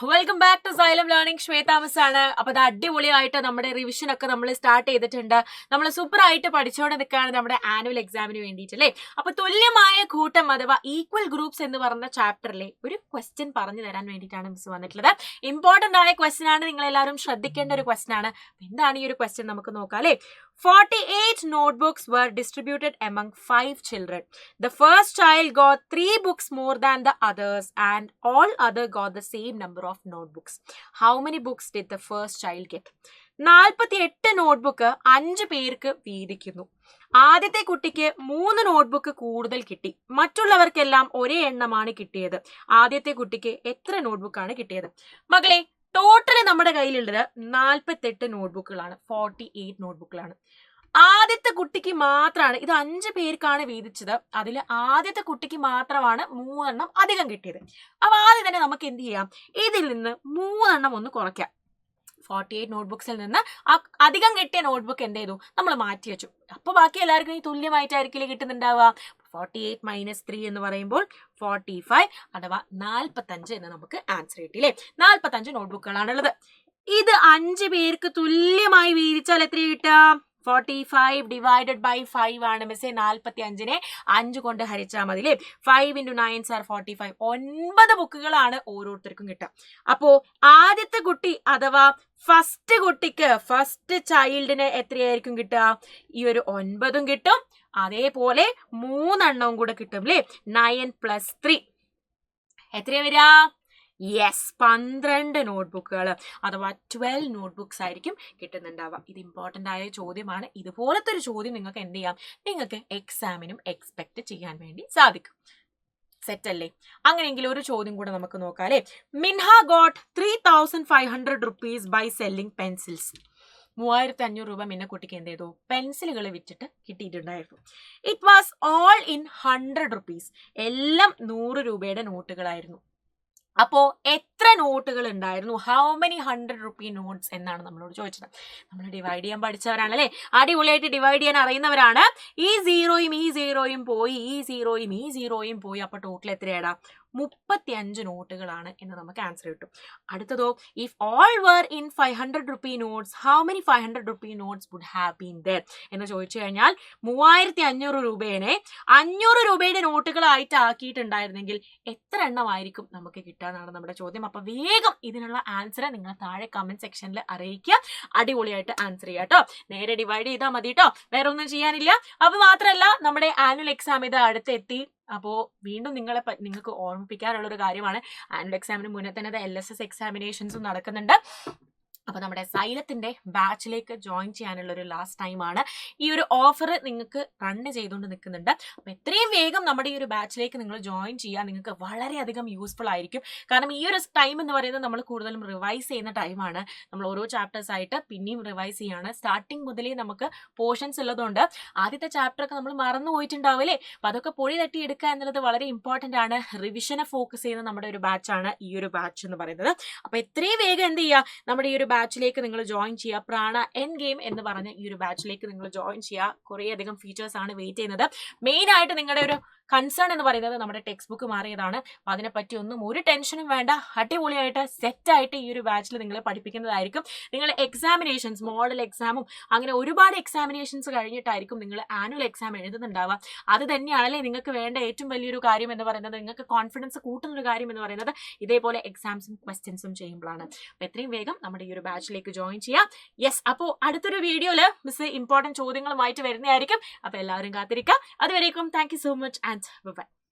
Welcome back to Xylem learning. ശ്വേതാമസ് ആണ്. അപ്പൊ അത് അടിപൊളിയായിട്ട് നമ്മുടെ റിവിഷൻ ഒക്കെ നമ്മൾ സ്റ്റാർട്ട് ചെയ്തിട്ടുണ്ട്. നമ്മൾ സൂപ്പർ ആയിട്ട് പഠിച്ചുകൊണ്ട് നിൽക്കുകയാണ് നമ്മുടെ ആനുവൽ എക്സാമിന് വേണ്ടിയിട്ട് അല്ലേ. അപ്പൊ തുല്യമായ കൂട്ടം അഥവാ ഈക്വൽ ഗ്രൂപ്പ്സ് എന്ന് പറഞ്ഞ ചാപ്റ്ററിലെ ഒരു ക്വസ്റ്റ്യൻ പറഞ്ഞു തരാൻ വേണ്ടിയിട്ടാണ് മിസ് വന്നിട്ടുള്ളത്. ഇമ്പോർട്ടന്റ് ആയ ക്വസ്റ്റ്യൻ ആണ്, നിങ്ങൾ എല്ലാവരും ശ്രദ്ധിക്കേണ്ട ഒരു ക്വസ്റ്റ്യൻ ആണ്. എന്താണ് ഈ ഒരു ക്വസ്റ്റ്യൻ നമുക്ക് നോക്കാം അല്ലേ. 48 notebooks were distributed among 5 children. The first child got 3 books more than the others and all others got the same number of notebooks. How many books did the first child get? 48 notebook 5 പേർക്ക് വീതിക്കുന്നു. ആദ്യത്തെ കുട്ടിക്ക് 3 notebook കൂടുതൽ കിട്ടി. മറ്റുള്ളവർക്കെല്ലാം ഒരേ എണ്ണമാണ് കിട്ടിയത്. ആദ്യത്തെ കുട്ടിക്ക് എത്ര നോട്ട്ബുക്കാണ് കിട്ടിയത്? മകളെ, ടോട്ടല് നമ്മുടെ കയ്യിലുള്ളത് 48 നോട്ട്ബുക്കുകളാണ്. 48 നോട്ട്ബുക്കുകളാണ്. ആദ്യത്തെ കുട്ടിക്ക് മാത്രമാണ്, ഇത് 5 പേർക്കാണ് വീതിച്ചത്. അതിൽ ആദ്യത്തെ കുട്ടിക്ക് മാത്രമാണ് 3 എണ്ണം അധികം കിട്ടിയത്. അപ്പൊ ആദ്യം തന്നെ നമുക്ക് എന്ത് ചെയ്യാം, ഇതിൽ നിന്ന് 3 എണ്ണം ഒന്ന് കുറയ്ക്കാം. 48 നോട്ട്ബുക്സിൽ നിന്ന് അധികം കിട്ടിയ നോട്ട്ബുക്ക് എന്ത് ചെയ്തു, നമ്മൾ മാറ്റി വെച്ചു. അപ്പൊ ബാക്കി എല്ലാവർക്കും ഈ തുല്യമായിട്ടായിരിക്കില്ലേ കിട്ടുന്നുണ്ടാവുക. 48 - 3 എന്ന് പറയുമ്പോൾ 45 അഥവാ 45 എന്ന് നമുക്ക് ആൻസർ കിട്ടി അല്ലേ. 45 നോട്ട്ബുക്കുകളാണുള്ളത്. ഇത് 5 പേർക്ക് തുല്യമായി വീതിച്ചാൽ എത്ര കിട്ടുക? 45 ഡിവൈഡഡ് ബൈ 5 ആണ് മിസ്സേ. 45നെ 5 കൊണ്ട് ഹരിച്ചാൽ മതി അല്ലേ. 5 × 9 = 45. 9 ബുക്കുകളാണ് ഓരോരുത്തർക്കും കിട്ടുക. അപ്പോ ആദ്യത്തെ കുട്ടി അഥവാ ഫസ്റ്റ് കുട്ടിക്ക്, ഫസ്റ്റ് ചൈൽഡിന് എത്രയായിരിക്കും കിട്ടുക? ഈ ഒരു 9 കിട്ടും. അതേപോലെ 3 എണ്ണവും കൂടെ കിട്ടും അല്ലേ. 9 + 3 എത്രയാ വരിക? യെസ്, 12 നോട്ട്ബുക്കുകൾ അഥവാ 12 നോട്ട്ബുക്സ് ആയിരിക്കും കിട്ടുന്നുണ്ടാവുക. ഇത് ഇമ്പോർട്ടന്റ് ആയ ചോദ്യമാണ്. ഇതുപോലത്തെ ഒരു ചോദ്യം നിങ്ങൾക്ക് എന്ത് ചെയ്യാം, നിങ്ങൾക്ക് എക്സാമിനും എക്സ്പെക്ട് ചെയ്യാൻ വേണ്ടി സാധിക്കും. സെറ്റ് അല്ലേ? അങ്ങനെയെങ്കിൽ ഒരു ചോദ്യം കൂടെ നമുക്ക് നോക്കാം അല്ലേ. Minha got 3500 rupees by selling pencils. 3500 രൂപ മിന്നക്കുട്ടിക്ക് എന്ത് ചെയ്തു? പെൻസിലുകൾ വിറ്റിട്ട് കിട്ടിയിട്ടുണ്ടായിരുന്നു. It was all in 100 rupees. എല്ലാം 100 രൂപയുടെ നോട്ടുകളായിരുന്നു. അപ്പോ എത്ര നോട്ടുകൾ ഉണ്ടായിരുന്നു? ഹൗ മെനി 100 rupee നോട്ട്സ് എന്നാണ് നമ്മളോട് ചോദിച്ചത്. നമ്മൾ ഡിവൈഡ് ചെയ്യാൻ പഠിച്ചവരാണല്ലേ, അടിപൊളിയായിട്ട് ഡിവൈഡ് ചെയ്യാൻ അറിയുന്നവരാണ്. ഈ 0യും പോയി, ഈ 0യും പോയി. അപ്പൊ ടോട്ടൽ എത്രയാടാ? 35 നോട്ടുകളാണ് എന്ന് നമുക്ക് ആൻസർ കിട്ടും. അടുത്തതോ, if all were in 500 rupee notes, how many 500 rupee notes would have been there എന്ന് ചോദിച്ചു കഴിഞ്ഞാൽ 3500 രൂപേനെ 500 രൂപയുടെ നോട്ടുകളായിട്ട് ആക്കിയിട്ടുണ്ടായിരുന്നെങ്കിൽ എത്ര എണ്ണമായിരിക്കും നമുക്ക് കിട്ടാന്നാണ് നമ്മുടെ ചോദ്യം. അപ്പൊ വേഗം ഇതിനുള്ള ആൻസർ നിങ്ങൾ താഴെ കമന്റ് സെക്ഷനിൽ അറിയിക്കുക. അടിപൊളിയായിട്ട് ആൻസർ ചെയ്യാം കേട്ടോ. നേരെ ഡിവൈഡ് ചെയ്താൽ മതി കേട്ടോ, വേറെ ഒന്നും ചെയ്യാനില്ല. അപ്പൊ മാത്രമല്ല, നമ്മുടെ ആനുവൽ എക്സാം ഇത് അടുത്തെത്തി. അപ്പോൾ വീണ്ടും നിങ്ങൾക്ക് ഓർമ്മിപ്പിക്കാനുള്ള ഒരു കാര്യമാണ്, ആനുവൽ എക്സാമിന് മുന്നേ തന്നെ LSS എക്സാമിനേഷൻസും നടക്കുന്നുണ്ട്. അപ്പൊ നമ്മുടെ സൈലത്തിന്റെ ബാച്ചിലേക്ക് ജോയിൻ ചെയ്യാനുള്ള ഒരു ലാസ്റ്റ് ടൈമാണ്. ഈ ഒരു ഓഫർ നിങ്ങൾക്ക് റൺ ചെയ്തുകൊണ്ട് നിൽക്കുന്നുണ്ട്. അപ്പൊ എത്രയും വേഗം നമ്മുടെ ഈ ഒരു ബാച്ചിലേക്ക് നിങ്ങൾ ജോയിൻ ചെയ്യുക. നിങ്ങൾക്ക് വളരെയധികം യൂസ്ഫുൾ ആയിരിക്കും. കാരണം ഈ ഒരു ടൈം എന്ന് പറയുന്നത് നമ്മൾ കൂടുതലും റിവൈസ് ചെയ്യുന്ന ടൈമാണ്. നമ്മൾ ഓരോ ചാപ്റ്റേഴ്സ് ആയിട്ട് പിന്നെയും റിവൈസ് ചെയ്യാണ്. സ്റ്റാർട്ടിങ് മുതലേ നമുക്ക് പോർഷൻസ് ഉള്ളതുകൊണ്ട് ആദ്യത്തെ ചാപ്റ്റർ ഒക്കെ നമ്മൾ മറന്നു പോയിട്ടുണ്ടാവില്ലേ. അപ്പൊ അതൊക്കെ പൊടി തട്ടി എടുക്കുക എന്നുള്ളത് വളരെ ഇമ്പോർട്ടന്റ് ആണ്. റിവിഷനെ ഫോക്കസ് ചെയ്യുന്ന നമ്മുടെ ഒരു ബാച്ചാണ് ഈ ഒരു ബാച്ച് എന്ന് പറയുന്നത്. അപ്പൊ എത്രയും വേഗം എന്ത് ചെയ്യുക, നമ്മുടെ ഈ ഒരു ബാച്ചിലേക്ക് നിങ്ങൾ ജോയിൻ ചെയ്യുക. പ്രാണ എൻഡ് ഗെയിം എന്ന് പറഞ്ഞ ഈ ഒരു ബാച്ചിലേക്ക് നിങ്ങൾ ജോയിൻ ചെയ്യുക. കുറേ അധികം ഫീച്ചേഴ്സ് ആണ് വെയിറ്റ് ചെയ്യുന്നത്. മെയിൻ ആയിട്ട് നിങ്ങളുടെ ഒരു കൺസേൺ എന്ന് പറയുന്നത് നമ്മുടെ ടെക്സ്റ്റ് ബുക്ക് മാറിയതാണ്. അപ്പൊ അതിനെപ്പറ്റി ഒന്നും ഒരു ടെൻഷനും വേണ്ട. അടിപൊളിയായിട്ട് സെറ്റായിട്ട് ഈ ഒരു ബാച്ചിൽ നിങ്ങളെ പഠിപ്പിക്കുന്നതായിരിക്കും. നിങ്ങൾ എക്സാമിനേഷൻസ്, മോഡൽ എക്സാമും അങ്ങനെ ഒരുപാട് എക്സാമിനേഷൻസ് കഴിഞ്ഞിട്ടായിരിക്കും നിങ്ങൾ ആനുവൽ എക്സാം എഴുതുന്നുണ്ടാവുക. അത് തന്നെയാണല്ലേ നിങ്ങൾക്ക് വേണ്ട ഏറ്റവും വലിയൊരു കാര്യം എന്ന് പറയുന്നത്. നിങ്ങൾക്ക് കോൺഫിഡൻസ് കൂട്ടുന്ന ഒരു കാര്യം എന്ന് പറയുന്നത് ഇതേപോലെ എക്സാംസും ക്വസ്റ്റ്യൻസും ചെയ്യുമ്പോഴാണ്. അപ്പൊ എത്രയും വേഗം നമ്മുടെ ഈ ഒരു ബാച്ചിലേക്ക് ജോയിൻ ചെയ്യാം. യെസ്, അപ്പോൾ അടുത്തൊരു വീഡിയോയില് മിസ് ഇമ്പോർട്ടന്റ് ചോദ്യങ്ങളുമായിട്ട് വരുന്നതായിരിക്കും. അപ്പൊ എല്ലാവരും കാത്തിരിക്കുക. അതുവരേക്കും thank you so much and bye-bye.